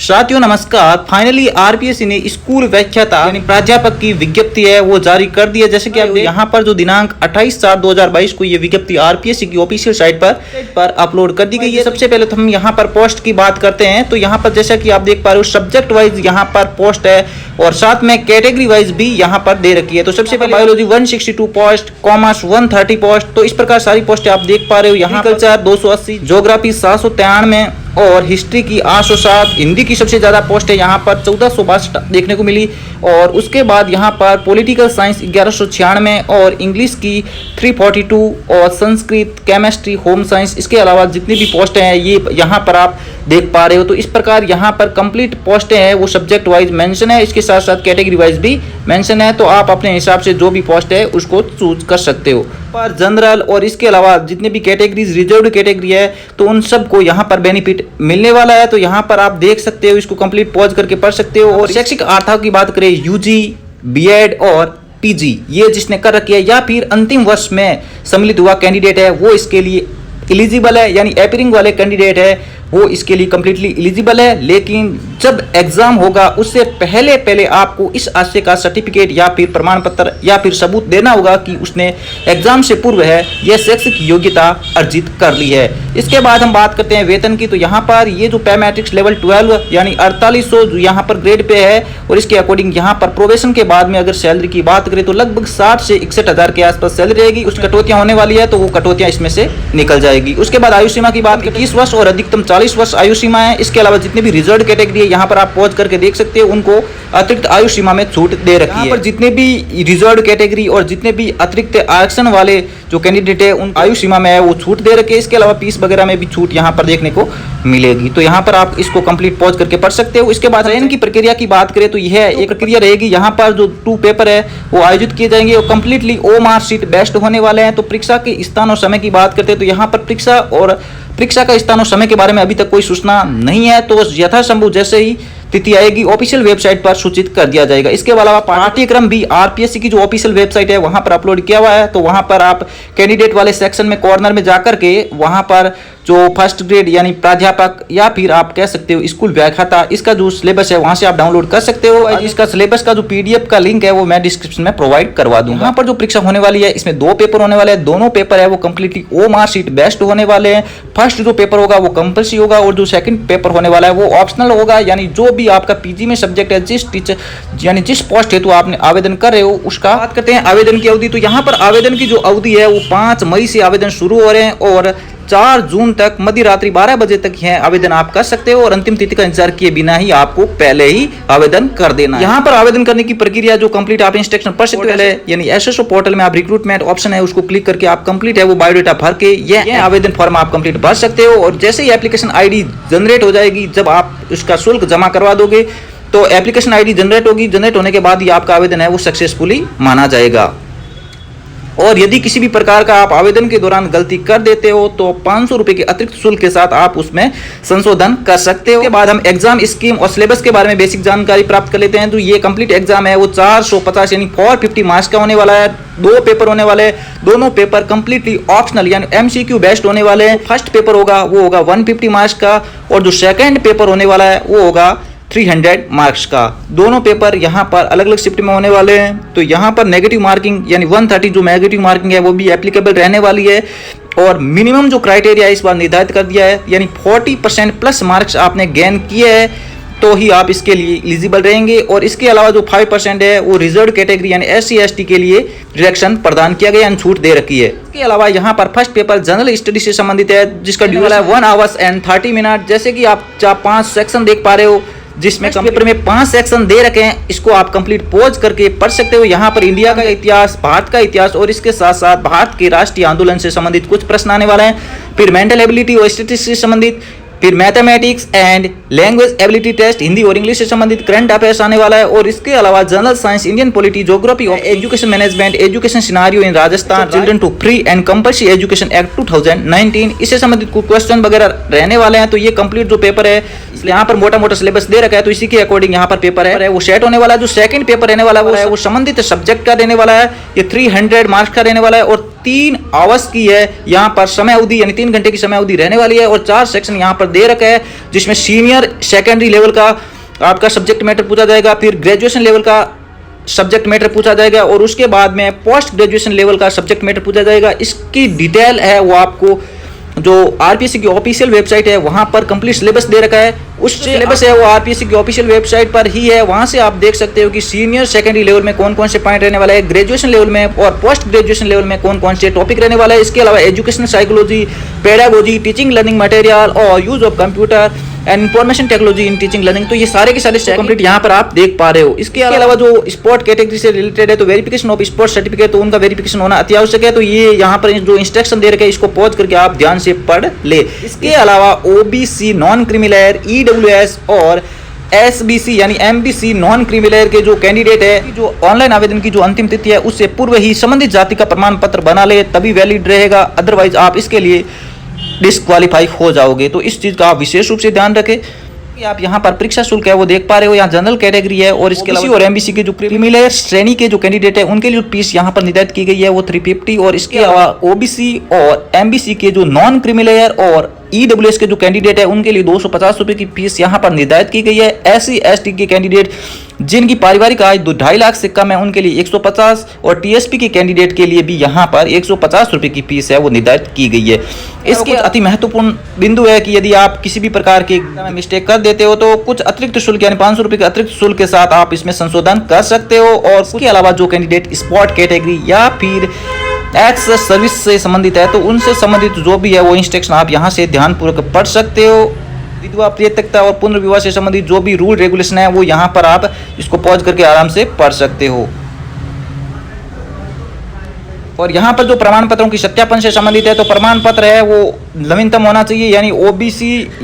साथियों नमस्कार। Finally RPSC ने स्कूल व्याख्याता यानी प्राध्यापक की विज्ञप्ति है वो जारी कर दी है। जैसे कि आप यहाँ पर जो दिनांक 28/4/2022 को ये विज्ञप्ति आरपीएससी की ऑफिशियल साइट पर अपलोड कर दी गई है। सबसे पहले तो हम यहाँ पर पोस्ट की बात करते हैं। तो यहाँ पर जैसा कि आप देख पा रहे हो सब्जेक्ट वाइज यहाँ पर पोस्ट है और साथ में कैटेगरी वाइज भी यहाँ पर दे रखी है। तो सबसे पहले बायोलॉजी 162 पोस्ट, कॉमर्स 130 पोस्ट। तो इस प्रकार सारी पोस्ट आप देख पा रहे हो। यहाँ कल्चर 280, ज्योग्राफी 793 और हिस्ट्री की 807, हिंदी की सबसे ज्यादा पोस्ट है यहाँ पर 1462 देखने को मिली। और उसके बाद यहाँ पर पॉलिटिकल साइंस 1196 और इंग्लिश की 342 और संस्कृत, केमिस्ट्री, होम साइंस, इसके अलावा जितनी भी पोस्ट हैं ये यहाँ पर आप देख पा रहे हो। तो इस प्रकार यहाँ पर कंप्लीट पोस्टें हैं वो सब्जेक्ट वाइज मेंशन है, इसके साथ साथ कैटेगरी वाइज भी मेंशन है। तो आप अपने हिसाब से जो भी पोस्ट है उसको चूज कर सकते हो। पर जनरल और इसके अलावा जितने भी कैटेगरीज रिजर्व्ड कैटेगरी है तो उन सबको यहाँ पर बेनिफिट मिलने वाला है। तो यहाँ पर आप देख सकते हो, इसको कंप्लीट पॉज करके पढ़ सकते हो। और शैक्षिक अर्हता की बात करें यूजी, बीएड और पीजी ये जिसने कर रखी है या फिर अंतिम वर्ष में सम्मिलित हुआ कैंडिडेट है वो इसके लिए एलिजिबल है, यानी एपियरिंग वाले कैंडिडेट है वो इसके लिए कंप्लीटली एलिजिबल है। लेकिन जब एग्जाम होगा उससे पहले आपको इस आशय का सर्टिफिकेट या फिर प्रमाण पत्र या फिर सबूत देना होगा कि उसने एग्जाम से पूर्व है यह शैक्षिक योग्यता अर्जित कर ली है। इसके बाद हम बात करते हैं वेतन की। तो यहाँ पर ये जो पे मैट्रिक्स लेवल 12 यानी 4800 जो यहाँ पर ग्रेड पे है और इसके अकॉर्डिंग यहाँ पर प्रोबेशन के बाद में अगर सैलरी की बात करें तो लगभग 60 से 61,000 के आसपास सैलरी रहेगी। उस कटौतियां होने वाली है तो वो कटौतियां इसमें से निकल जाएगी। उसके बाद आयु सीमा की बात 21 वर्ष और अधिकतम 40 वर्ष आयु सीमा है। इसके अलावा जितनी भी रिजर्व्ड कैटेगरी है यहाँ पर आप पॉज करके देख सकते हो उनको अतिरिक्त आयु सीमा में छूट दे रखी है। यहाँ पर जितने भी रिजर्व्ड कैटेगरी और जितने भी अतिरिक्त आरक्षण वाले जो कैंडिडेट है उन आयु सीमा में है वो छूट दे रखे। इसके अलावा फीस वगैरह में भी छूट यहाँ पर देखने को मिलेगी। तो यहाँ पर आप इसको कंप्लीट पॉज करके पढ़ सकते हो। इसके बाद चयन की प्रक्रिया की बात करें तो यह एक प्रक्रिया रहेगी। यहाँ पर जो 2 पेपर है वो आयोजित किए जाएंगे और completely O mark sheet based होने वाले हैं। तो परीक्षा के स्थान और समय की बात करते हैं तो यहाँ पर परीक्षा का स्थान और समय के बारे में अभी तक कोई सूचना नहीं है। तो यथासंभव जैसे ही तिथि आएगी ऑफिशियल वेबसाइट पर सूचित कर दिया जाएगा। इसके अलावा पाठ्यक्रम भी आरपीएससी की जो ऑफिशियल वेबसाइट है वहां पर अपलोड किया हुआ है। तो वहां पर आप कैंडिडेट वाले सेक्शन में कॉर्नर में जाकर के वहां पर जो फर्स्ट ग्रेड यानी प्राध्यापक या फिर आप कह सकते हो स्कूल व्याख्याता इसका जो सिलेबस है वहां से आप डाउनलोड कर सकते हो। इसका सिलेबस का जो पीडीएफ का लिंक है वो मैं डिस्क्रिप्शन में प्रोवाइड करवा दूंगा। यहाँ पर जो परीक्षा होने वाली है इसमें 2 पेपर होने वाले हैं। दोनों पेपर है वो completely O mark sheet based होने वाले हैं। फर्स्ट जो पेपर होगा वो कंपल्सरी होगा और जो सेकंड पेपर होने वाला है वो ऑप्शनल होगा। यानी जो भी आपका पीजी में सब्जेक्ट है जिस टीचर यानी जिस पोस्ट हेतु आपने आवेदन कर रहे हो उसका बात करते हैं आवेदन की अवधि। तो यहाँ पर आवेदन की जो अवधि है वो 5 मई से आवेदन शुरू हो रहे हैं और 4 जून तक मध्य रात्रि 12 बजे तक है आवेदन आप कर सकते हो और अंतिम तिथि का इंतजार किए बिना ही आपको पहले ही आवेदन कर देना है। यहाँ पर आवेदन करने की प्रक्रिया जो कंप्लीट आप इंस्ट्रक्शन पढ़ सकते हो यानी एसएसओ पोर्टल में आप रिक्रूटमेंट ऑप्शन है उसको क्लिक करके आप कंप्लीट है वो बायोडाटा भर के ये आवेदन फॉर्म आप कंप्लीट भर सकते हो। और जैसे ही एप्लीकेशन आईडी जनरेट हो जाएगी जब आप उसका शुल्क जमा करवा दोगे तो एप्लीकेशन आईडी जनरेट होगी। जनरेट होने के बाद ही आपका आवेदन है वो सक्सेसफुली माना जाएगा। और यदि किसी भी प्रकार का आप आवेदन के दौरान गलती कर देते हो तो 500 रुपए के अतिरिक्त शुल्क के साथ आप उसमें संशोधन कर सकते हो। उसके बाद हम एग्जाम स्कीम और सिलेबस के बारे में बेसिक जानकारी प्राप्त कर लेते हैं। तो ये कंप्लीट एग्जाम है वो 450 यानी 450 मार्क्स का होने वाला है। 2 पेपर होने वाले हैं। दोनों पेपर कंप्लीटली ऑप्शनल यानी एमसीक्यू बेस्ड होने वाले हैं। फर्स्ट पेपर होगा वो होगा 150 मार्क्स का और जो सेकेंड पेपर होने वाला है वो होगा 300 मार्क्स का। दोनों पेपर यहाँ पर अलग अलग शिफ्ट में होने वाले हैं। तो यहाँ पर नेगेटिव मार्किंग यानी 130 जो नेगेटिव मार्किंग है वो भी एप्लीकेबल रहने वाली है। और मिनिमम जो क्राइटेरिया इस बार निर्धारित कर दिया है यानी 40% प्लस मार्क्स आपने गेन किए हैं तो ही आप इसके लिए एलिजिबल रहेंगे। और इसके अलावा जो 5% है वो रिजर्व कैटेगरी यानी SC ST के लिए रिडक्शन प्रदान किया गया, छूट दे रखी है। इसके अलावा यहाँ पर फर्स्ट पेपर जनरल स्टडी से संबंधित है जिसका ड्यूरेशन है 1 आवर्स एंड 30 मिनट। जैसे कि आप 5 सेक्शन देख पा रहे हो जिसमें पेपर में 5 सेक्शन दे रखे हैं। इसको आप कंप्लीट पॉज करके पढ़ सकते हो। यहाँ पर इंडिया का इतिहास, भारत का इतिहास और इसके साथ साथ भारत के राष्ट्रीय आंदोलन से संबंधित कुछ प्रश्न आने वाले हैं। फिर मेंटल एबिलिटी और स्टैटिस्टिक्स से संबंधित, फिर mathematics and language ability test Hindi और इंग्लिश से संबंधित करंट अफेयर्स आने वाला है। और इसके अलावा general science, Indian polity, geography और education management, education scenario in Rajasthan, children to free and compulsory education act 2019 इससे संबंधित कुछ क्वेश्चन वगैरह रहने वाले हैं। तो ये कंप्लीट जो पेपर है इसलिए यहाँ पर मोटा मोटा सिलेबस दे रखा है तो इसी के अकॉर्डिंग यहाँ पर पेपर है वो सेट होने वाला है। जो सेकंड पेपर रहने वाला है वो संबंधित सब्जेक्ट का रहने वाला है। ये 300 मार्क्स का रहने वाला है और 3 आवर्स की है यहाँ पर समय अवधि यानी 3 घंटे की समय अवधि रहने वाली है और 4 सेक्शन यहाँ पर दे रखा है, जिसमें सीनियर सेकेंडरी लेवल का आपका सब्जेक्ट मैटर पूछा जाएगा, फिर ग्रेजुएशन लेवल का सब्जेक्ट मैटर पूछा जाएगा और उसके बाद में पोस्ट ग्रेजुएशन लेवल का सब्जेक्ट मैटर पूछा जाएगा। इसकी डिटेल है वो आपको जो आरपीएससी की ऑफिशियल वेबसाइट है वहां पर कंप्लीट सिलेबस दे रखा है। उस सिलेबस है वो आरपीएससी की ऑफिशियल वेबसाइट पर ही है, वहां से आप देख सकते हो कि सीनियर सेकेंडरी लेवल में कौन कौन से पॉइंट रहने वाला है, ग्रेजुएशन लेवल में और पोस्ट ग्रेजुएशन लेवल में कौन कौन से टॉपिक रहने वाला है। इसके अलावा educational psychology, pedagogy, teaching learning material और use of computer and information technology in teaching learning, तो ये सारे के सारे कंप्लीट यहाँ पर आप देख पा रहे हो। इसके अलावा जो स्पोर्ट कैटेगरी से रिलेटेड है तो वेरिफिकेशन ऑफ स्पोर्ट सर्टिफिकेट, तो उनका वेरिफिकेशन होना अति आवश्यक है। तो ये यहाँ पर जो इंस्ट्रक्शन दे रखे हैं इसको पॉज करके आप ध्यान से पढ़ ले। इसके अलावा ओबीसी, नॉन क्रीमिलेयर, ईडब्ल्यूएस और एसबीसी यानी एमबीसी नॉन क्रीमिलेयर के जो कैंडिडेट है, जो ऑनलाइन आवेदन की जो अंतिम तिथि है उससे पूर्व ही संबंधित जाति का प्रमाण पत्र बना ले तभी वैलिड रहेगा, अदरवाइज आप इसके लिए डिस्क्वालीफाई हो जाओगे। तो इस चीज का आप विशेष रूप से ध्यान रखें। आप यहाँ पर परीक्षा शुल्क है वो देख पा रहे हो, यहाँ जनरल कैटेगरी है और इसके अलावा और एमबीसी के जो क्रीमिलेयर श्रेणी के जो कैंडिडेट है उनके लिए जो फीस यहाँ पर निर्धारित की गई है वो 350 और इसके अलावा ओबीसी और एमबीसी के जो नॉन क्रीमिलेयर और ईडब्ल्यूएस के जो कैंडिडेट है उनके लिए 250 रुपए की फीस यहाँ पर निर्धारित की गई है। एससी एसटी के कैंडिडेट जिनकी पारिवारिक आय 2.5 लाख से कम है उनके लिए 150 और टीएसपी के कैंडिडेट के लिए भी यहाँ पर 150 रुपए की फीस है वो निर्धारित की गई है। इसके अति महत्वपूर्ण बिंदु है कि यदि आप किसी भी प्रकार के मिस्टेक कर देते हो तो कुछ अतिरिक्त शुल्क यानी 500 रुपए के अतिरिक्त शुल्क के साथ आप इसमें संशोधन कर सकते हो। और उसके अलावा जो कैंडिडेट स्पोर्ट कैटेगरी या फिर एक्स सर्विस से संबंधित है तो उनसे संबंधित जो भी है वो इंस्ट्रक्शन आप यहाँ से ध्यानपूर्वक पढ़ सकते हो। विधवा प्रियतकता और पुनर्विवाह से संबंधित जो भी रूल रेगुलेशन है वो यहाँ पर आप इसको पॉज करके आराम से पढ़ सकते हो। और यहाँ पर जो प्रमाण पत्रों की सत्यापन से संबंधित है तो प्रमाण पत्र है वो नवीनतम होना चाहिए,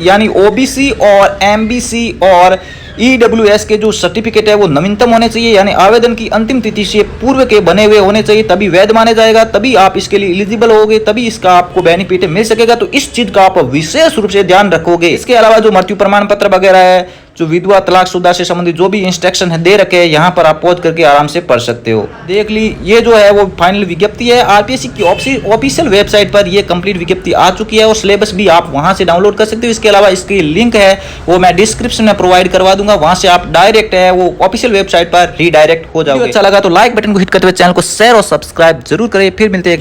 यानी ओबीसी और एमबीसी और ईडब्ल्यूएस के जो सर्टिफिकेट है वो नवीनतम होने चाहिए, यानी आवेदन की अंतिम तिथि से पूर्व के बने हुए होने चाहिए, तभी वैध माने जाएगा, तभी आप इसके लिए एलिजिबल होगे, तभी इसका आपको बेनिफिट मिल सकेगा। तो इस चीज का आप विशेष रूप से ध्यान रखोगे। इसके अलावा जो मृत्यु प्रमाण पत्र वगैरह है, जो विधवा तलाकशुदा से संबंधित जो भी इंस्ट्रक्शन है दे रखे हैं यहाँ पर आप पॉज करके आराम से पढ़ सकते हो। देख ली, ये जो है वो फाइनल विज्ञप्ति है आरपीएससी की ऑफिशियल वेबसाइट पर ये कंप्लीट विज्ञप्ति आ चुकी है और सिलेबस भी आप वहां से डाउनलोड कर सकते हो। इसके अलावा इसकी लिंक है वो मैं डिस्क्रिप्शन में प्रोवाइड करवा दूंगा, वहां से आप डायरेक्ट है वो ऑफिशियल वेबसाइट पर रीडायरेक्ट हो जाओगे। अच्छा लगा तो लाइक बटन को हिट करते हुए चैनल को शेयर और सब्सक्राइब जरूर करें। फिर मिलते हैं